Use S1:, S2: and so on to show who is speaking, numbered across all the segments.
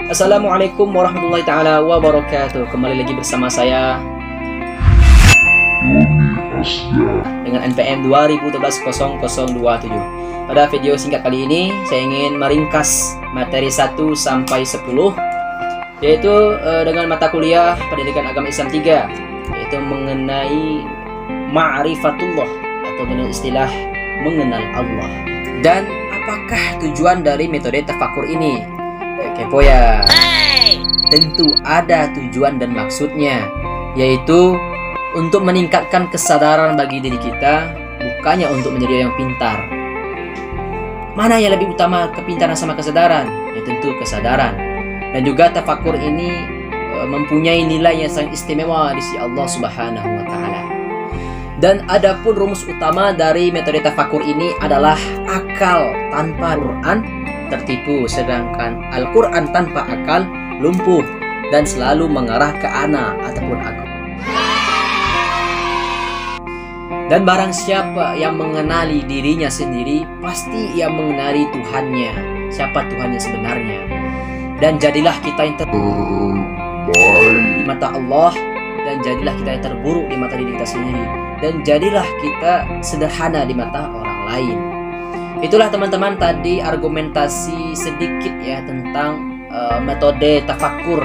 S1: Assalamualaikum warahmatullahi taala wabarakatuh. Kembali lagi bersama saya dengan NPM 2017-0027. Pada video singkat kali ini saya ingin meringkas materi 1 sampai 10, yaitu dengan mata kuliah Pendidikan Agama Islam 3, yaitu mengenai ma'rifatullah atau dengan istilah mengenal Allah. Dan apakah tujuan dari metode tafakur ini? Kepo ya. Tentu ada tujuan dan maksudnya, yaitu untuk meningkatkan kesadaran bagi diri kita, bukannya untuk menjadi yang pintar. Mana yang lebih utama, kepintaran sama kesadaran? Ya tentu kesadaran. Dan juga tafakur ini mempunyai nilai yang sangat istimewa di sisi Allah Subhanahu wa taala. Dan adapun rumus utama dari metode tafakur ini adalah akal tanpa Quran tertipu, sedangkan Al-Quran tanpa akal lumpuh dan selalu mengarah ke ana ataupun aku. Dan barang siapa yang mengenali dirinya sendiri, pasti ia mengenali Tuhannya, siapa Tuhannya sebenarnya. Dan jadilah kita yang terbaik di mata Allah, dan jadilah kita yang terburuk di mata diri kita sendiri, dan jadilah kita sederhana di mata orang lain. Itulah teman-teman tadi argumentasi sedikit ya tentang metode tafakur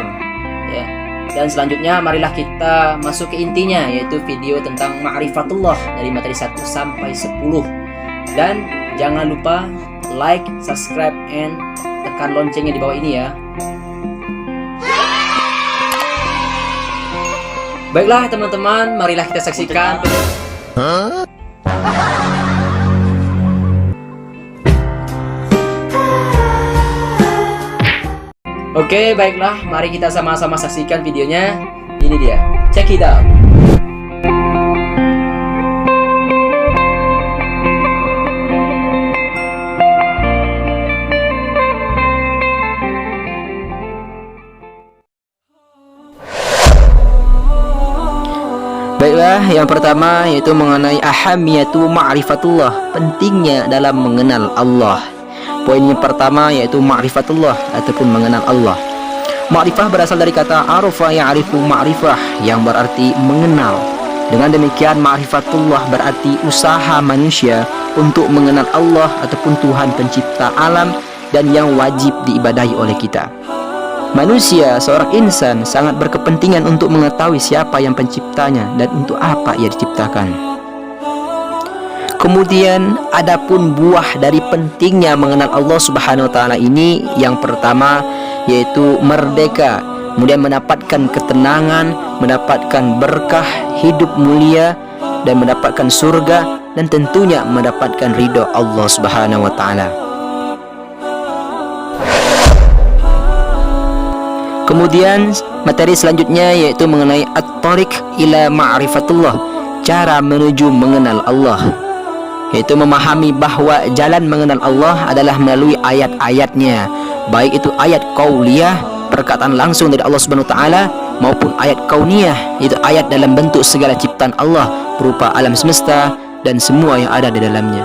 S1: ya. Dan selanjutnya marilah kita masuk ke intinya, yaitu video tentang ma'rifatullah dari materi 1 sampai 10. Dan jangan lupa like, subscribe, and tekan loncengnya di bawah ini ya. Baiklah teman-teman, marilah kita saksikan. Oke, baiklah, mari kita sama-sama saksikan videonya. Ini dia, check it out.
S2: Baiklah, yang pertama yaitu mengenai ahamiyatu ma'rifatullah, pentingnya dalam mengenal Allah. Poin yang pertama yaitu ma'rifatullah ataupun mengenal Allah. Ma'rifah berasal dari kata arafa ya'rifu ma'rifah, yang berarti mengenal. Dengan demikian ma'rifatullah berarti usaha manusia untuk mengenal Allah ataupun Tuhan pencipta alam dan yang wajib diibadahi oleh kita. Manusia, seorang insan, sangat berkepentingan untuk mengetahui siapa yang penciptanya dan untuk apa ia diciptakan. Kemudian adapun buah dari pentingnya mengenal Allah Subhanahu wa taala ini, yang pertama yaitu merdeka, kemudian mendapatkan ketenangan, mendapatkan berkah, hidup mulia dan mendapatkan surga, dan tentunya mendapatkan ridho Allah Subhanahu wa taala. Kemudian materi selanjutnya yaitu mengenai at-tariq ila ma'rifatullah, cara menuju mengenal Allah, yaitu memahami bahwa jalan mengenal Allah adalah melalui ayat-ayatnya, baik itu ayat qauliyah, perkataan langsung dari Allah Subhanahu wa taala, maupun ayat kauniyah, yaitu ayat dalam bentuk segala ciptaan Allah berupa alam semesta dan semua yang ada di dalamnya.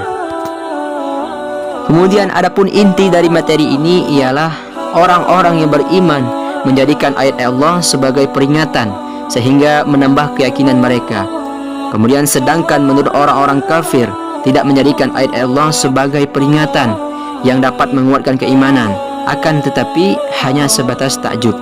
S2: Kemudian adapun inti dari materi ini ialah orang-orang yang beriman menjadikan ayat Allah sebagai peringatan sehingga menambah keyakinan mereka. Kemudian sedangkan menurut orang-orang kafir tidak menjadikan ayat Allah sebagai peringatan yang dapat menguatkan keimanan, akan tetapi hanya sebatas takjub.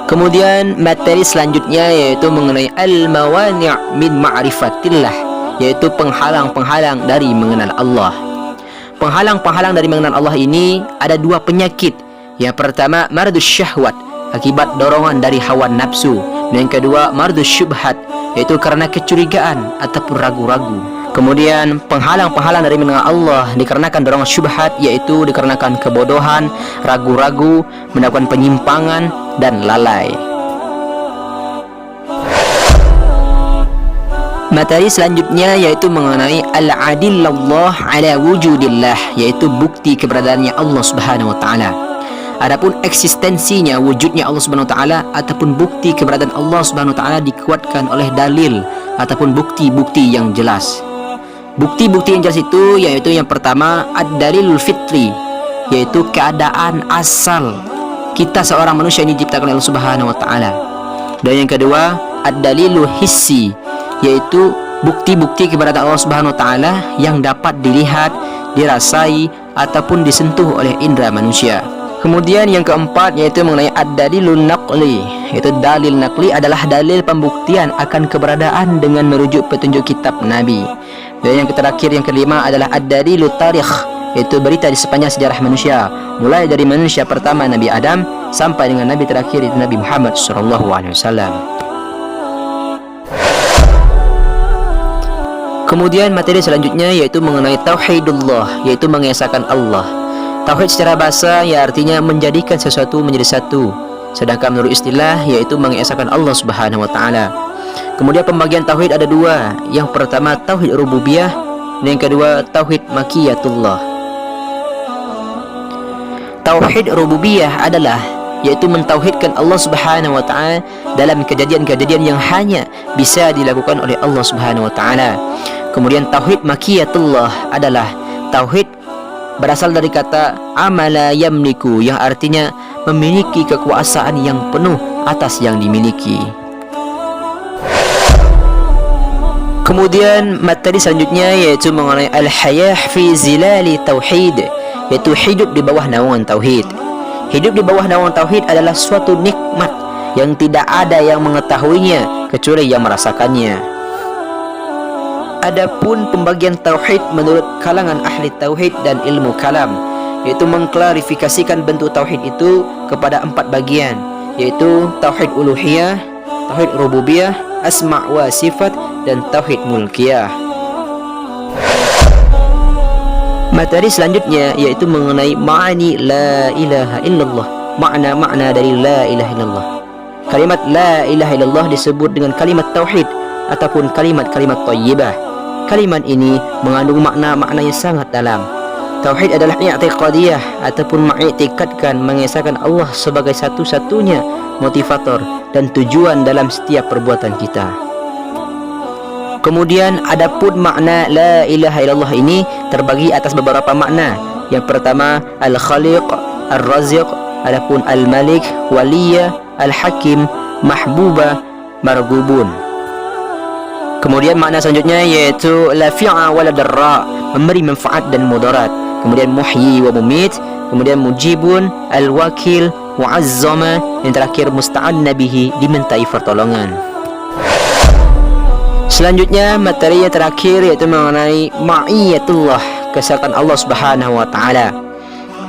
S2: Kemudian materi selanjutnya yaitu mengenai al-mawani' min ma'rifatillah, yaitu penghalang-penghalang dari mengenal Allah. Penghalang-penghalang dari mengenal Allah ini ada dua penyakit. Yang pertama mardus syahwat, akibat dorongan dari hawa nafsu. Dan yang kedua mardus syubhat, yaitu karena kecurigaan ataupun ragu-ragu. Kemudian penghalang-penghalang dari mengenal Allah dikarenakan dorongan syubhat, yaitu dikarenakan kebodohan, ragu-ragu, mendapatkan penyimpangan dan lalai. Materi selanjutnya yaitu mengenai al-adillallah ala wujudillah, yaitu bukti keberadaannya Allah Subhanahu wa taala. Adapun eksistensinya, wujudnya Allah Subhanahu wa taala ataupun bukti keberadaan Allah Subhanahu wa taala dikuatkan oleh dalil ataupun bukti-bukti yang jelas. Bukti-bukti yang jelas itu yaitu yang pertama ad-dalilul fitri, yaitu keadaan asal kita seorang manusia ini diciptakan oleh Allah Subhanahu wa taala. Dan yang kedua ad-dalilul hissi, yaitu bukti-bukti keberadaan Allah Subhanahu wa taala yang dapat dilihat, dirasai ataupun disentuh oleh indera manusia. Kemudian yang keempat yaitu mengenai ad-dalilun naqli, yaitu dalil naqli adalah dalil pembuktian akan keberadaan dengan merujuk petunjuk kitab Nabi. Dan yang terakhir yang kelima adalah ad-dalilut tarikh, yaitu berita di sepanjang sejarah manusia, mulai dari manusia pertama Nabi Adam sampai dengan Nabi terakhir itu Nabi Muhammad SAW. Kemudian materi selanjutnya yaitu mengenai tauhidullah, yaitu mengesahkan Allah. Tauhid secara bahasa ya artinya menjadikan sesuatu menjadi satu, sedangkan menurut istilah yaitu mengesahkan Allah Subhanahu wa taala. Kemudian pembagian tauhid ada dua. Yang pertama tauhid rububiyah dan yang kedua tauhid makiyatullah. Tauhid rububiyah adalah yaitu mentauhidkan Allah Subhanahu wa taala dalam kejadian-kejadian yang hanya bisa dilakukan oleh Allah Subhanahu wa taala. Kemudian tauhid makiyatullah adalah tauhid berasal dari kata amala yamliku, yang artinya memiliki kekuasaan yang penuh atas yang dimiliki. Kemudian materi selanjutnya yaitu mengenai al-hayah fi zilali tauhid, yaitu hidup di bawah naungan tauhid. Hidup di bawah naungan tauhid adalah suatu nikmat yang tidak ada yang mengetahuinya kecuali yang merasakannya. Adapun pembagian tauhid menurut kalangan ahli tauhid dan ilmu kalam, yaitu mengklarifikasikan bentuk tauhid itu kepada 4 bagian, yaitu tauhid uluhiyah, tauhid rububiyah, asma' wa sifat, dan tauhid mulkiyah. Materi selanjutnya yaitu mengenai ma'ani la ilaha illallah, makna-makna dari la ilaha illallah. Kalimat la ilaha illallah disebut dengan kalimat tauhid ataupun kalimat-kalimat thayyibah. Kalimat ini mengandung makna-makna yang sangat dalam. Tauhid adalah i'tiqadiyah ataupun mengiktikadkan, mengesahkan Allah sebagai satu-satunya motivator dan tujuan dalam setiap perbuatan kita. Kemudian adapun makna la ilaha illallah ini terbagi atas beberapa makna. Yang pertama al-khaliq, ar-raziq, adapun al-malik, waliyah, al-hakim, mahbuba, margubun. Kemudian makna selanjutnya yaitu lafi'a wala darra, memberi manfaat dan mudarat. Kemudian muhyi wa mumit, kemudian mujibun, al-wakil, mu'azzama, yang terakhir musta'anna bihi, dimintai pertolongan. Selanjutnya materi yang terakhir yaitu mengenai ma'iyatullah, kesehatan Allah Subhanahu wa taala.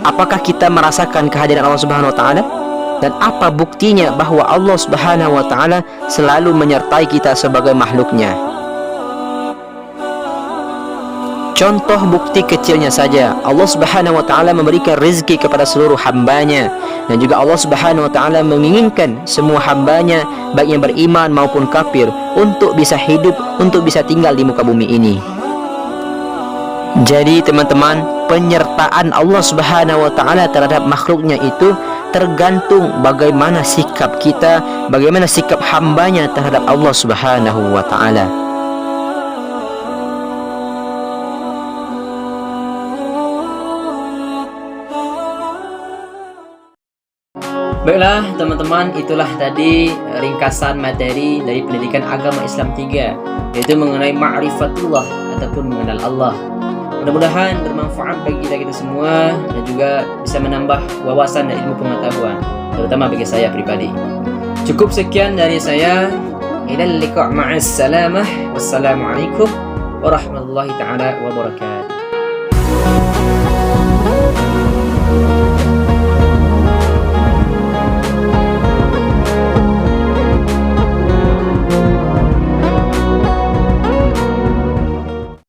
S2: Apakah kita merasakan kehadiran Allah Subhanahu wa taala? Dan apa buktinya bahwa Allah Subhanahu wa taala selalu menyertai kita sebagai makhluknya? Contoh bukti kecilnya saja, Allah Subhanahu wa taala memberikan rezeki kepada seluruh hambanya, dan juga Allah Subhanahu wa taala menginginkan semua hambanya, baik yang beriman maupun kafir, untuk bisa hidup, untuk bisa tinggal di muka bumi ini. Jadi teman-teman, penyertaan Allah Subhanahu wa taala terhadap makhluknya itu tergantung bagaimana sikap kita, bagaimana sikap hambanya terhadap Allah Subhanahu wa taala.
S1: Baiklah teman-teman, itulah tadi ringkasan materi dari pendidikan agama Islam 3, yaitu mengenai ma'rifatullah ataupun mengenal Allah. Mudah-mudahan bermanfaat bagi kita semua dan juga bisa menambah wawasan dan ilmu pengetahuan, terutama bagi saya pribadi. Cukup sekian dari saya. Ilal liqa' ma'as salamah. Wassalamualaikum warahmatullahi taala wabarakatuh.